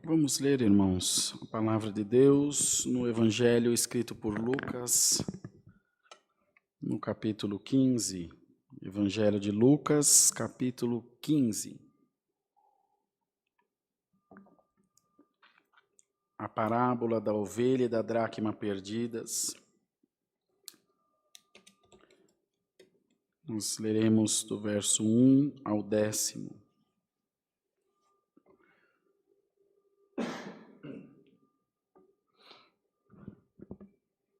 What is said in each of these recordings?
Vamos ler, irmãos, a palavra de Deus no Evangelho escrito por Lucas, no capítulo 15. Evangelho de Lucas, capítulo 15. A parábola da ovelha e da dracma perdidas. Nós leremos do verso 1 ao 10º.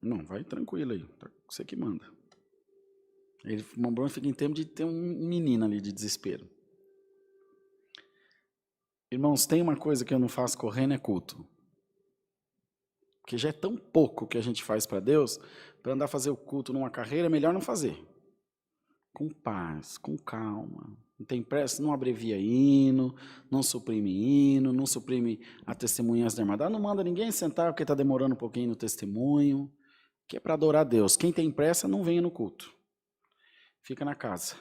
Não, vai tranquilo aí, tá você que manda. O Bruno fica em tempo de ter um menino ali de desespero. Irmãos, tem uma coisa que eu não faço correndo, é culto. Porque já é tão pouco que a gente faz para Deus, para andar fazer o culto numa carreira, é melhor não fazer. Com paz, com calma. Não tem pressa, não abrevia hino, não suprime a testemunhas da irmandade. Não manda ninguém sentar porque está demorando um pouquinho no testemunho. Que é para adorar a Deus. Quem tem pressa, não venha no culto. Fica na casa.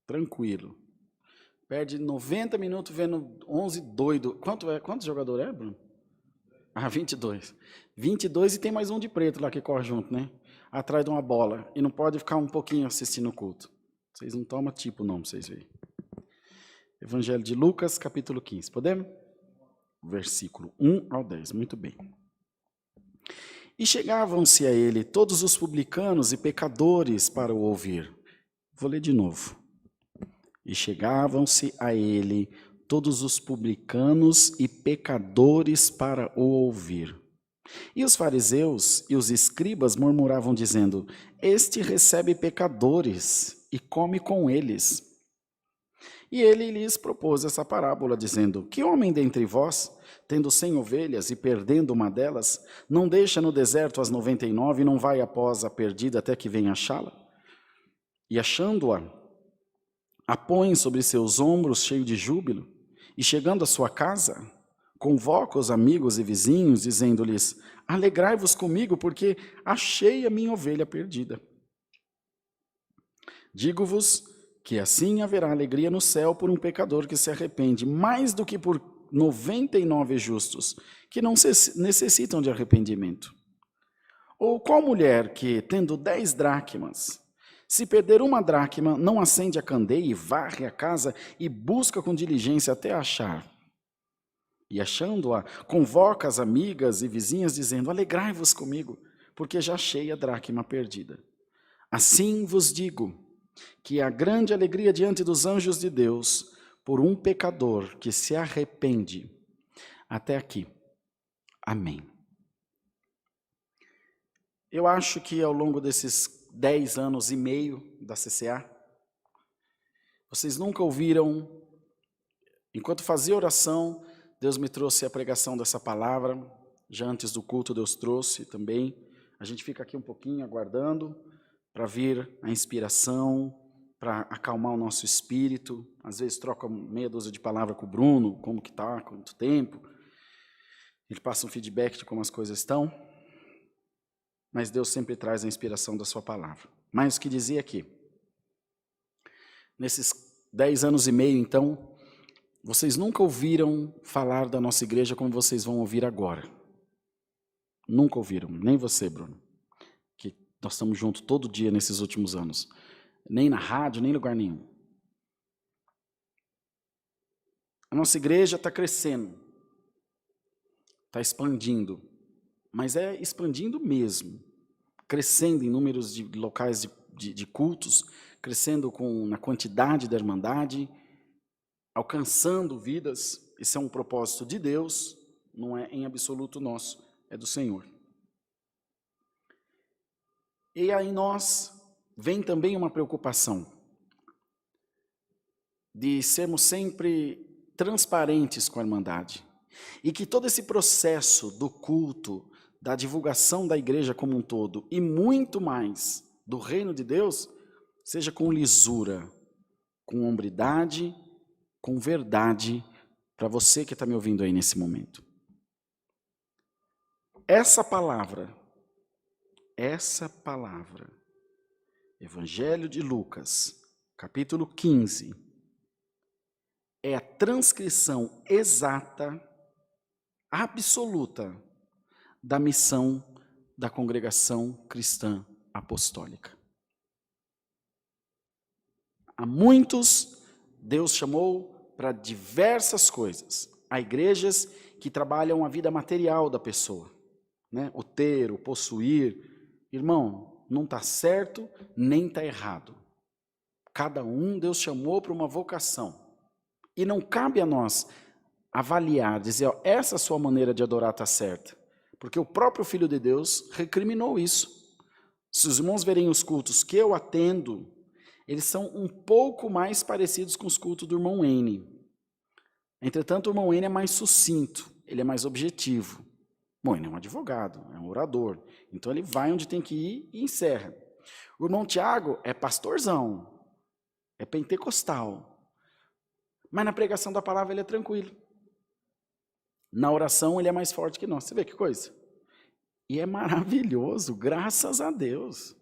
Tranquilo. Perde 90 minutos vendo 11 doido. Quantos jogadores é, Bruno? 22. 22 e tem mais um de preto lá que corre junto, né? Atrás de uma bola. E não pode ficar um pouquinho assistindo o culto. Vocês não tomam tipo não, pra vocês verem. Evangelho de Lucas, capítulo 15. Podemos? Versículo 1 ao 10. Muito bem. E chegavam-se a ele todos os publicanos e pecadores para o ouvir. Vou ler de novo. E chegavam-se a ele todos os publicanos e pecadores para o ouvir. E os fariseus e os escribas murmuravam, dizendo: Este recebe pecadores e come com eles. E ele lhes propôs essa parábola, dizendo: Que homem dentre vós, tendo 100 ovelhas e perdendo uma delas, não deixa no deserto as 99 e não vai após a perdida até que venha achá-la? E achando-a, a põe sobre seus ombros cheio de júbilo, e chegando à sua casa, convoca os amigos e vizinhos, dizendo-lhes: Alegrai-vos comigo, porque achei a minha ovelha perdida. Digo-vos que assim haverá alegria no céu por um pecador que se arrepende, mais do que por 99 justos, que não necessitam de arrependimento. Ou qual mulher que, tendo 10 dracmas, se perder uma dracma, não acende a candeia e varre a casa e busca com diligência até achar? E achando-a, convoca as amigas e vizinhas, dizendo: Alegrai-vos comigo, porque já achei a dracma perdida. Assim vos digo, que há grande alegria diante dos anjos de Deus por um pecador que se arrepende. Até aqui. Amém. Eu acho que ao longo desses 10 anos e meio da CCA, vocês nunca ouviram, enquanto fazia oração, Deus me trouxe a pregação dessa palavra, já antes do culto Deus trouxe também. A gente fica aqui um pouquinho aguardando para vir a inspiração, para acalmar o nosso espírito. Às vezes troca meia dúzia de palavras com o Bruno, como que está, quanto tempo. Ele passa um feedback de como as coisas estão. Mas Deus sempre traz a inspiração da sua palavra. Mas o que dizia aqui? Nesses 10 anos e meio, então, vocês nunca ouviram falar da nossa igreja como vocês vão ouvir agora. Nunca ouviram, nem você, Bruno. Que nós estamos juntos todo dia nesses últimos anos. Nem na rádio, nem em lugar nenhum. A nossa igreja está crescendo, está expandindo, mas é expandindo mesmo, crescendo em números de locais de cultos, crescendo na quantidade da irmandade, alcançando vidas. Esse é um propósito de Deus, não é em absoluto nosso, é do Senhor. E aí em nós vem também uma preocupação de sermos sempre transparentes com a irmandade. E que todo esse processo do culto, da divulgação da igreja como um todo, e muito mais do reino de Deus, seja com lisura, com hombridade, com verdade, para você que está me ouvindo aí nesse momento. Essa palavra, Evangelho de Lucas, capítulo 15, é a transcrição exata, absoluta, da missão da congregação cristã apostólica. A muitos, Deus chamou para diversas coisas. Há igrejas que trabalham a vida material da pessoa, né? O ter, o possuir. Irmão, não está certo, nem está errado. Cada um Deus chamou para uma vocação. E não cabe a nós avaliar, dizer, ó, essa sua maneira de adorar está certa. Porque o próprio Filho de Deus recriminou isso. Se os irmãos verem os cultos que eu atendo, eles são um pouco mais parecidos com os cultos do irmão N. Entretanto, o irmão N é mais sucinto, ele é mais objetivo. Bom, ele é um advogado, é um orador. Então ele vai onde tem que ir e encerra. O irmão Tiago é pastorzão, é pentecostal. Mas na pregação da palavra ele é tranquilo. Na oração ele é mais forte que nós. Você vê que coisa? E é maravilhoso, graças a Deus.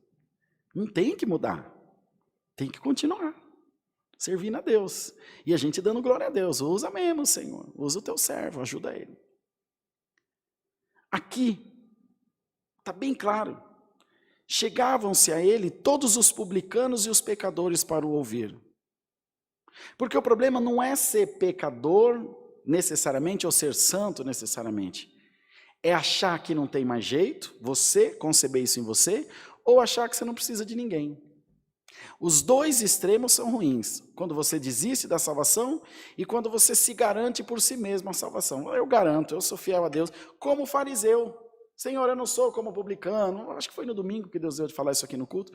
Não tem que mudar. Tem que continuar. Servindo a Deus. E a gente dando glória a Deus. Usa mesmo, Senhor. Usa o teu servo, ajuda ele. Aqui, está bem claro. Chegavam-se a ele todos os publicanos e os pecadores para o ouvir. Porque o problema não é ser pecador necessariamente ou ser santo necessariamente. É achar que não tem mais jeito, você conceber isso em você, ou achar que você não precisa de ninguém. Os dois extremos são ruins. Quando você desiste da salvação e quando você se garante por si mesmo a salvação. Eu garanto, eu sou fiel a Deus, como fariseu. Senhor, eu não sou como publicano. Acho que foi no domingo que Deus deu de falar isso aqui no culto.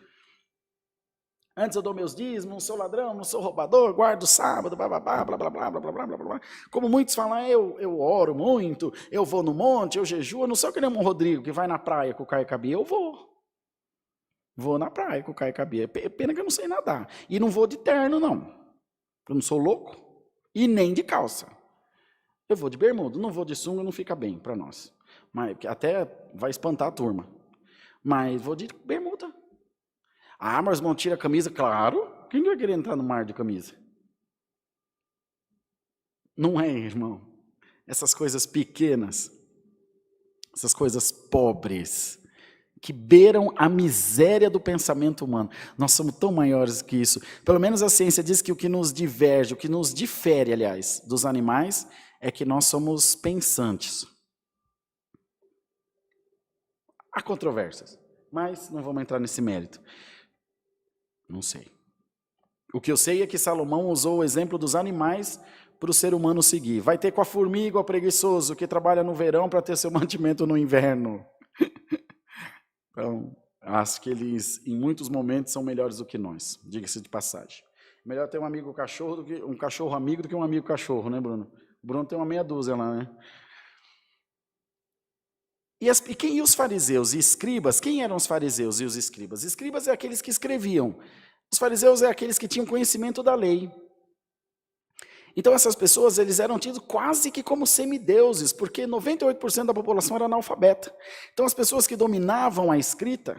Antes eu dou meus dízimos, não sou ladrão, não sou roubador, guardo o sábado, blá, blá, blá, blá, blá, blá, blá, blá, blá, blá, blá. Como muitos falam, eu oro muito, eu vou no monte, eu jejuo, eu não sou que nem um Rodrigo que vai na praia com o Caio Cabia, eu vou. Vou na praia com o Caio Cabia. Pena que eu não sei nadar. E não vou de terno, não. Eu não sou louco. E nem de calça. Eu vou de bermuda, não vou de sunga, não fica bem para nós. Mas até vai espantar a turma. Mas vou de bermuda. Ah, mas irmão, tira a camisa? Claro. Quem vai querer entrar no mar de camisa? Não é, irmão. Essas coisas pequenas, essas coisas pobres, que beiram a miséria do pensamento humano. Nós somos tão maiores que isso. Pelo menos a ciência diz que o que nos diverge, o que nos difere, aliás, dos animais, é que nós somos pensantes. Há controvérsias, mas não vamos entrar nesse mérito. Não sei. O que eu sei é que Salomão usou o exemplo dos animais para o ser humano seguir. Vai ter com a formiga, o preguiçoso, que trabalha no verão para ter seu mantimento no inverno. Então, acho que eles, em muitos momentos, são melhores do que nós, diga-se de passagem. Melhor ter um amigo cachorro do que um cachorro amigo do que um amigo cachorro, né, Bruno? O Bruno tem uma meia dúzia lá, né? E os fariseus e escribas? Quem eram os fariseus e os escribas? Escribas é aqueles que escreviam. Os fariseus é aqueles que tinham conhecimento da lei. Então essas pessoas, eles eram tidos quase que como semideuses, porque 98% da população era analfabeta. Então as pessoas que dominavam a escrita,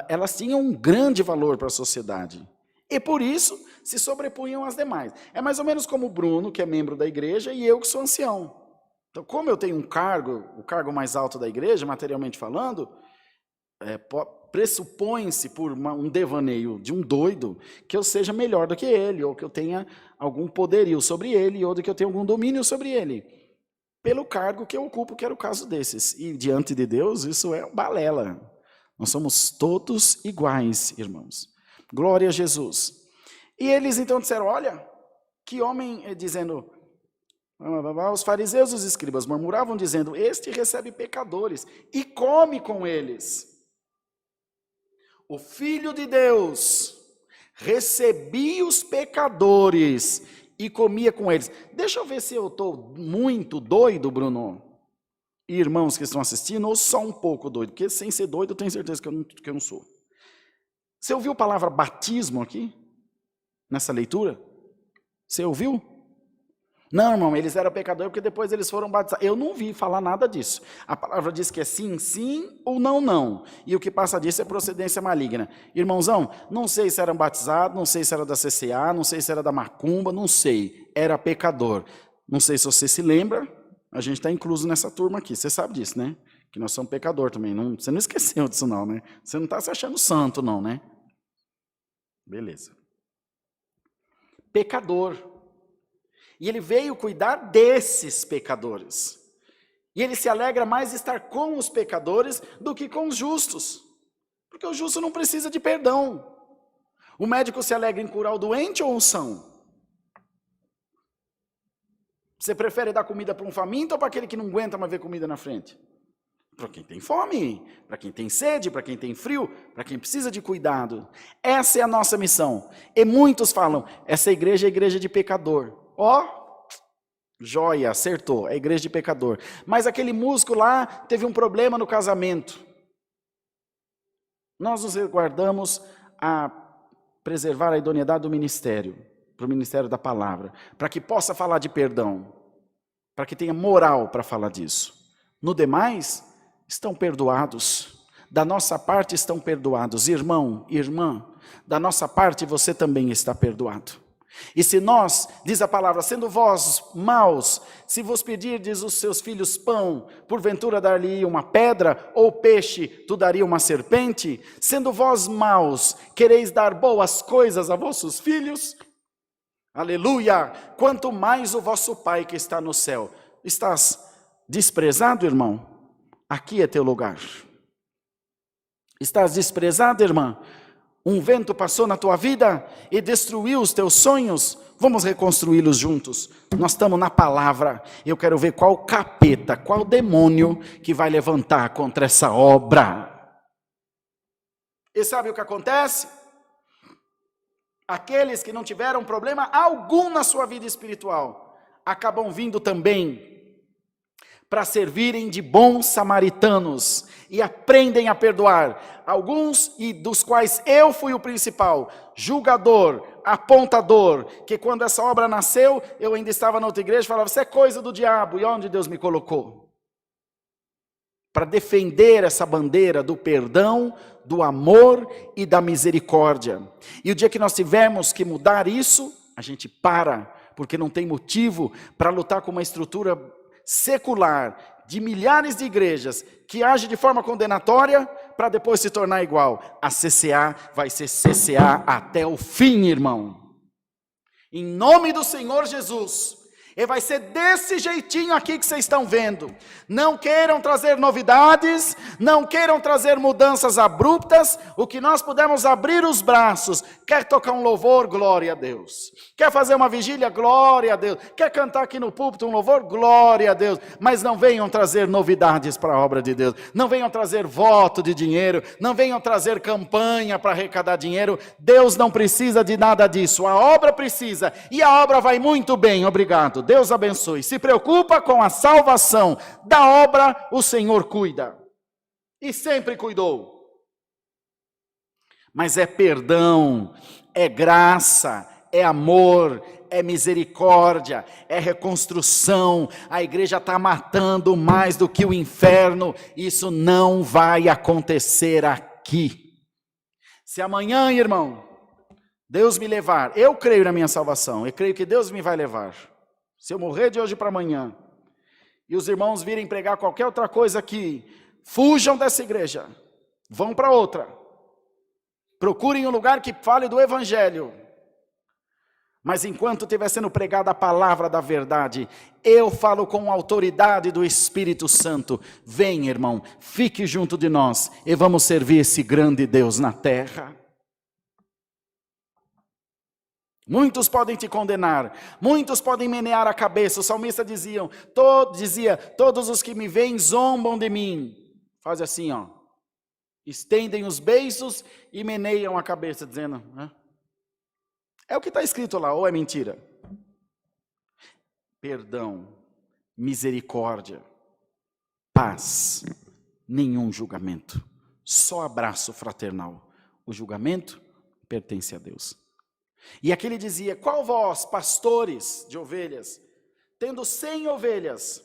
elas tinham um grande valor para a sociedade. E por isso se sobrepunham às demais. É mais ou menos como o Bruno, que é membro da igreja, e eu que sou ancião. Então, como eu tenho um cargo, o cargo mais alto da igreja, materialmente falando, pressupõe-se por um devaneio de um doido que eu seja melhor do que ele, ou que eu tenha algum poderio sobre ele, ou que eu tenha algum domínio sobre ele, pelo cargo que eu ocupo, que era o caso desses. E diante de Deus, isso é balela. Nós somos todos iguais, irmãos. Glória a Jesus. E eles então disseram, olha, que homem, dizendo... Os fariseus e os escribas murmuravam dizendo, este recebe pecadores e come com eles. O Filho de Deus recebia os pecadores e comia com eles. Deixa eu ver se eu estou muito doido, Bruno, e irmãos que estão assistindo, ou só um pouco doido, porque sem ser doido eu tenho certeza que eu não sou. Você ouviu a palavra batismo aqui? Nessa leitura? Você ouviu? Não, irmão, eles eram pecadores porque depois eles foram batizados. Eu não vi falar nada disso. A palavra diz que é sim, sim ou não, não. E o que passa disso é procedência maligna. Irmãozão, não sei se eram batizados, não sei se era da CCA, não sei se era da macumba, não sei. Era pecador. Não sei se você se lembra, a gente está incluso nessa turma aqui. Você sabe disso, né? Que nós somos pecador também. Você não esqueceu disso não, né? Você não está se achando santo não, né? Beleza. Pecador. E ele veio cuidar desses pecadores. E ele se alegra mais estar com os pecadores do que com os justos. Porque o justo não precisa de perdão. O médico se alegra em curar o doente ou unção? Você prefere dar comida para um faminto ou para aquele que não aguenta mais ver comida na frente? Para quem tem fome, para quem tem sede, para quem tem frio, para quem precisa de cuidado. Essa é a nossa missão. E muitos falam, essa igreja é a igreja de pecador. Joia, acertou, é a igreja de pecador. Mas aquele músico lá teve um problema no casamento. Nós nos guardamos a preservar a idoneidade do ministério, para o ministério da palavra, para que possa falar de perdão, para que tenha moral para falar disso. No demais, estão perdoados. Da nossa parte estão perdoados. Irmão, irmã, da nossa parte você também está perdoado. E se nós, diz a palavra, sendo vós maus, se vos pedirdes os seus filhos pão, porventura dar-lhe uma pedra, ou peixe, tu daria uma serpente? Sendo vós maus, quereis dar boas coisas a vossos filhos? Aleluia! Quanto mais o vosso Pai que está no céu. Estás desprezado, irmão? Aqui é teu lugar. Estás desprezado, irmã? Um vento passou na tua vida e destruiu os teus sonhos. Vamos reconstruí-los juntos. Nós estamos na palavra. Eu quero ver qual capeta, qual demônio que vai levantar contra essa obra. E sabe o que acontece? Aqueles que não tiveram problema algum na sua vida espiritual, acabam vindo também para servirem de bons samaritanos e aprendem a perdoar. Alguns, e dos quais eu fui o principal, julgador, apontador, que quando essa obra nasceu, eu ainda estava na outra igreja e falava, isso é coisa do diabo, e onde Deus me colocou? Para defender essa bandeira do perdão, do amor e da misericórdia. E o dia que nós tivermos que mudar isso, a gente para, porque não tem motivo para lutar com uma estrutura secular, de milhares de igrejas, que age de forma condenatória, para depois se tornar igual. A CCA vai ser CCA até o fim, irmão. Em nome do Senhor Jesus. E vai ser desse jeitinho aqui que vocês estão vendo. Não queiram trazer novidades, não queiram trazer mudanças abruptas. O que nós pudermos abrir os braços. Quer tocar um louvor? Glória a Deus. Quer fazer uma vigília? Glória a Deus. Quer cantar aqui no púlpito um louvor? Glória a Deus. Mas não venham trazer novidades para a obra de Deus. Não venham trazer voto de dinheiro. Não venham trazer campanha para arrecadar dinheiro. Deus não precisa de nada disso. A obra precisa. E a obra vai muito bem. Obrigado. Deus abençoe. Se preocupa com a salvação. Da obra o Senhor cuida. E sempre cuidou. Mas é perdão, é graça, é amor, é misericórdia, é reconstrução. A igreja está matando mais do que o inferno. Isso não vai acontecer aqui. Se amanhã, irmão, Deus me levar, eu creio na minha salvação, eu creio que Deus me vai levar. Se eu morrer de hoje para amanhã, e os irmãos virem pregar qualquer outra coisa aqui, fujam dessa igreja, vão para outra. Procurem um lugar que fale do evangelho. Mas enquanto estiver sendo pregada a palavra da verdade, eu falo com a autoridade do Espírito Santo. Vem, irmão, fique junto de nós e vamos servir esse grande Deus na terra. Muitos podem te condenar, muitos podem menear a cabeça. O salmista dizia, todos os que me veem zombam de mim. Faz assim, ó. Estendem os beiços e meneiam a cabeça, dizendo, né? É o que está escrito lá, ou é mentira? Perdão, misericórdia, paz, nenhum julgamento, só abraço fraternal. O julgamento pertence a Deus. E aqui ele dizia, qual vós, pastores de ovelhas, tendo 100 ovelhas,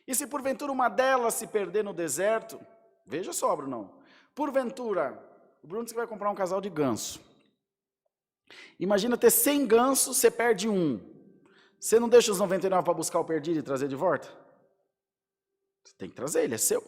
e se porventura uma delas se perder no deserto, veja só, Brunão, porventura, o Bruno disse que vai comprar um casal de ganso. Imagina ter 100 gansos, você perde um. Você não deixa os 99 para buscar o perdido e trazer de volta? Você tem que trazer, ele é seu.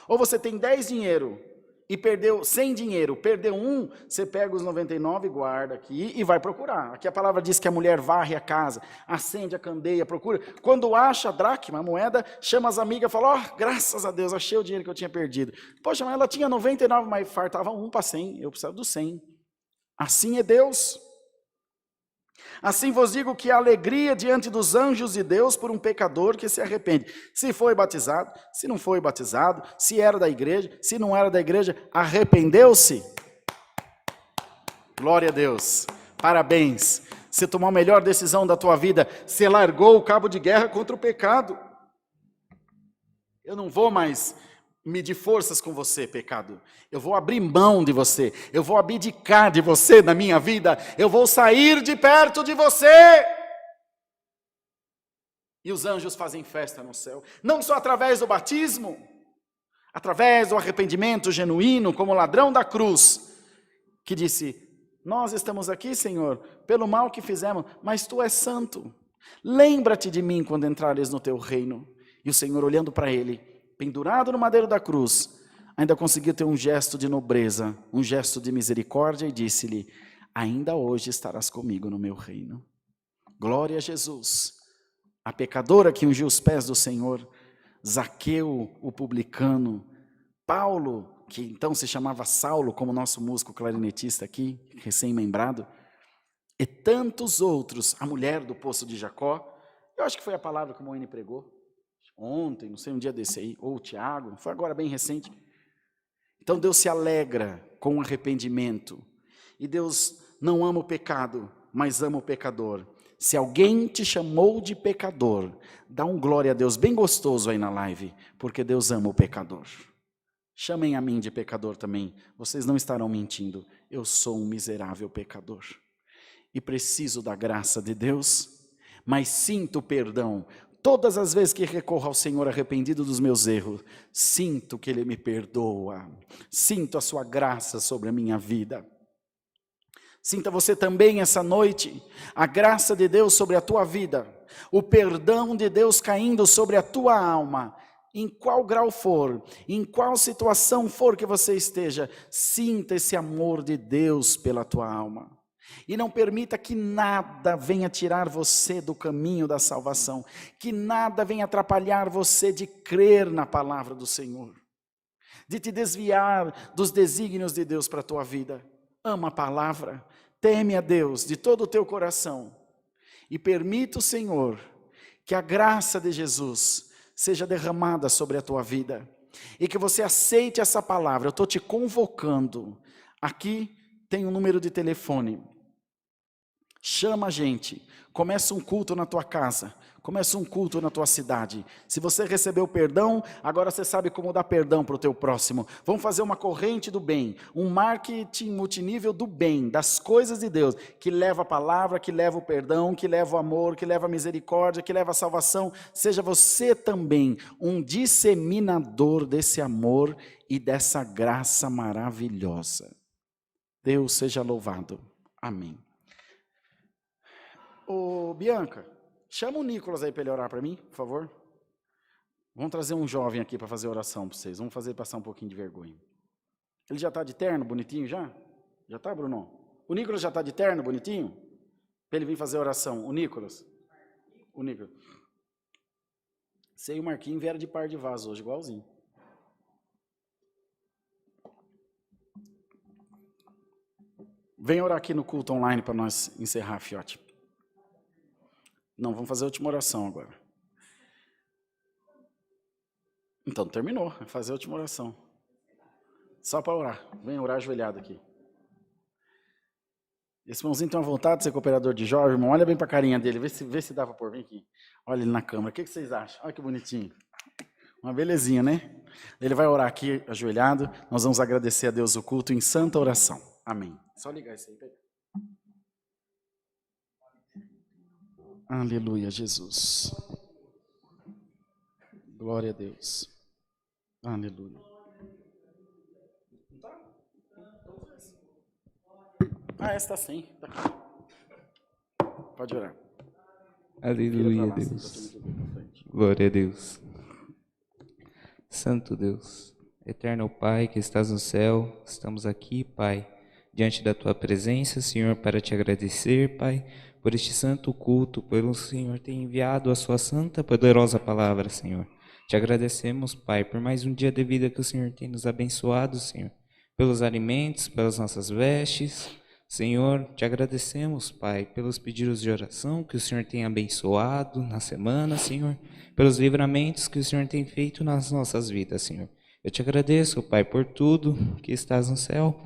Ou você tem 10 dinheiro e perdeu 100 dinheiro, perdeu um, você pega os 99 e guarda aqui e vai procurar. Aqui a palavra diz que a mulher varre a casa, acende a candeia, procura. Quando acha a dracma, a moeda, chama as amigas e fala, ó, graças a Deus, achei o dinheiro que eu tinha perdido. Poxa, mas ela tinha 99, mas faltava um para 100, eu precisava do 100. Assim é Deus. Assim vos digo que há alegria diante dos anjos de Deus por um pecador que se arrepende. Se foi batizado, se não foi batizado, se era da igreja, se não era da igreja, arrependeu-se? Glória a Deus, parabéns. Você tomou a melhor decisão da tua vida, você largou o cabo de guerra contra o pecado. Eu não vou mais medir forças com você, pecado. Eu vou abrir mão de você. Eu vou abdicar de você na minha vida. Eu vou sair de perto de você. E os anjos fazem festa no céu. Não só através do batismo, através do arrependimento genuíno, como o ladrão da cruz, que disse, nós estamos aqui, Senhor, pelo mal que fizemos, mas Tu és santo. Lembra-te de mim quando entrares no Teu reino. E o Senhor, olhando para ele, pendurado no madeiro da cruz, ainda conseguiu ter um gesto de nobreza, um gesto de misericórdia e disse-lhe, ainda hoje estarás comigo no meu reino. Glória a Jesus. A pecadora que ungiu os pés do Senhor, Zaqueu, o publicano, Paulo, que então se chamava Saulo, como nosso músico clarinetista aqui, recém-membrado, e tantos outros, a mulher do poço de Jacó, eu acho que foi a palavra que o Moine pregou, ontem, não sei, um dia desse aí, ou o Tiago, foi agora bem recente. Então Deus se alegra com o arrependimento. E Deus não ama o pecado, mas ama o pecador. Se alguém te chamou de pecador, dá um glória a Deus bem gostoso aí na live, porque Deus ama o pecador. Chamem a mim de pecador também, vocês não estarão mentindo. Eu sou um miserável pecador. E preciso da graça de Deus, mas sinto perdão. Todas as vezes que recorro ao Senhor arrependido dos meus erros, sinto que Ele me perdoa, sinto a sua graça sobre a minha vida. Sinta você também essa noite, a graça de Deus sobre a tua vida, o perdão de Deus caindo sobre a tua alma, em qual grau for, em qual situação for que você esteja, sinta esse amor de Deus pela tua alma. E não permita que nada venha tirar você do caminho da salvação, que nada venha atrapalhar você de crer na palavra do Senhor, de te desviar dos desígnios de Deus para a tua vida. Ama a palavra, teme a Deus de todo o teu coração e permita o Senhor que a graça de Jesus seja derramada sobre a tua vida e que você aceite essa palavra. Eu estou te convocando, aqui tem um número de telefone. Chama a gente, começa um culto na tua casa, começa um culto na tua cidade. Se você recebeu perdão, agora você sabe como dar perdão para o teu próximo. Vamos fazer uma corrente do bem, um marketing multinível do bem, das coisas de Deus, que leva a palavra, que leva o perdão, que leva o amor, que leva a misericórdia, que leva a salvação. Seja você também um disseminador desse amor e dessa graça maravilhosa. Deus seja louvado. Amém. Ô, Bianca, chama o Nicolas aí para ele orar para mim, por favor. Vamos trazer um jovem aqui para fazer oração para vocês. Vamos fazer passar um pouquinho de vergonha. Ele já está de terno, bonitinho já? Já está, Bruno? O Nicolas já está de terno, bonitinho? Para ele vir fazer oração. O Nicolas. O Nicolas. Você e o Marquinhos vieram de par de vaso hoje, igualzinho. Vem orar aqui no culto online para nós encerrar, fiote. Não, vamos fazer a última oração agora. Então, terminou. Vai fazer a última oração. Só para orar. Vem orar ajoelhado aqui. Esse irmãozinho tem uma vontade de ser cooperador de jovem, irmão. Olha bem para a carinha dele. Vê se dá para pôr. Vem aqui. Olha ele na câmera. O que vocês acham? Olha que bonitinho. Uma belezinha, né? Ele vai orar aqui ajoelhado. Nós vamos agradecer a Deus o culto em santa oração. Amém. Só ligar isso aí. Aleluia, Jesus. Glória a Deus. Aleluia. Essa está sim. Tá aqui. Pode orar. Aleluia, Deus. Glória a Deus. Santo Deus, eterno Pai que estás no céu, estamos aqui, Pai, diante da Tua presença, Senhor, para Te agradecer, Pai, por este santo culto, pelo Senhor ter enviado a Sua santa, poderosa palavra, Senhor. Te agradecemos, Pai, por mais um dia de vida que o Senhor tem nos abençoado, Senhor, pelos alimentos, pelas nossas vestes. Senhor, te agradecemos, Pai, pelos pedidos de oração que o Senhor tem abençoado na semana, Senhor, pelos livramentos que o Senhor tem feito nas nossas vidas, Senhor. Eu te agradeço, Pai, por tudo que estás no céu,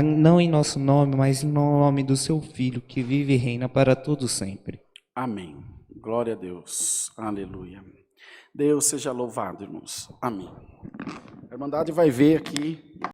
não em nosso nome, mas em nome do seu Filho, que vive e reina para todo sempre. Amém. Glória a Deus. Aleluia. Deus seja louvado, irmãos. Amém. A Irmandade vai ver aqui